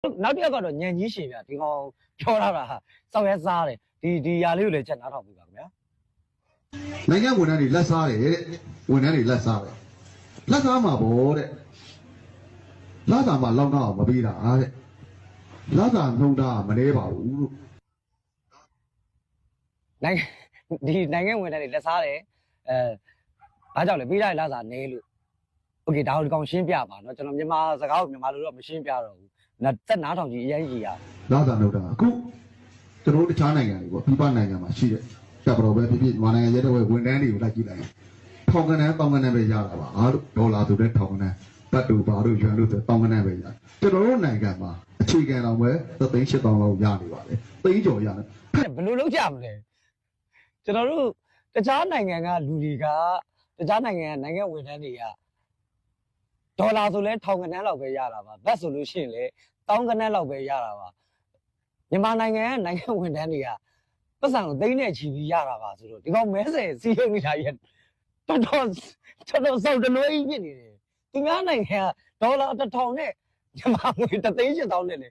နောက်တစ်ယောက်ကတော့ညံကြီးရှင်ဗျဒီကောင်ပြောရတာစောက်ရဲစားတယ်ဒီຢာလေးကိုလည်းချက်နားထောင်ပြပါခင်ဗျာ နိုင်ငံဝန်ထမ်းတွေလက်စားတယ်တဲ့ဝန်ထမ်းတွေလက်စားတယ်လက်စားမှာပေါ့တဲ့လက်စားမှာလောက်တော့မပေးတာတဲ့လက်စားနှုံတာမနေပါဘူးလို့ နိုင်ငံဝန်ထမ်းတွေလက်စားတယ်ဘာကြောင့်လဲပေးလိုက်လားစာနဲလို့โอเคဒါကိုဒီကောင်ရှင်းပြပါเนาะကျွန်တော်မြန်မာစကားကိုမြန်မာလိုတော့မရှင်းပြတော့ဘူးတက်နားထောင်ကြည့်အရင်ကြီးရ လက်စားနှုံတာအခုကျွန်တော်တို့တခြားနိုင်ငံတွေပေါ့ပြည်ပနိုင်ငံမှာရှိတဲ့တပ်ပတော်ပဲဖြစ်ဖြစ်မြန်မာနိုင်ငံရဲတပ်ဖွဲ့ဝန်ထမ်းတွေကိုလိုက်ကြည့်လိုက်ထောင်ကနန်းတောင်ကနန်းပဲရတာပါအားဒေါ်လာဆိုတဲ့ထောင်ကနန်းပတ်တူပါတို့ရွှန်လို့ဆိုတောင်ကနန်းပဲရကျွန်တော်တို့နိုင်ငံမှာအခြေခံတော်ပဲ3,800လောက်ရနေပါလေသိန်းကျော်ရတယ် ဘယ်လိုလုပ်ကြမလဲကျွန်တော်တို့တခြားနိုင်ငံကလူတွေကတခြားနိုင်ငံဝန်ထမ်းတွေကဒေါ်လာဆိုလဲထောင်ကနန်းလောက်ပဲရတာပါဘတ်ဆိုလို့ရှိရင်လေတောင်းကနန်းလောက်ပဲရတာပါမြန်မာနိုင်ငံဝန်ထမ်းတွေကပတ်စံကိုသိန်းနဲ့ချီပြီးရတာပါဆိုတော့ဒီကောင်မဲဆယ်စီးရုံနေတာကြီးတော်စောက်တလွဲကြီးဖြစ်နေတယ်သူများနိုင်ငံကဒေါ်လာ1000နဲ့မြန်မာငွေ3,800နဲ့လေ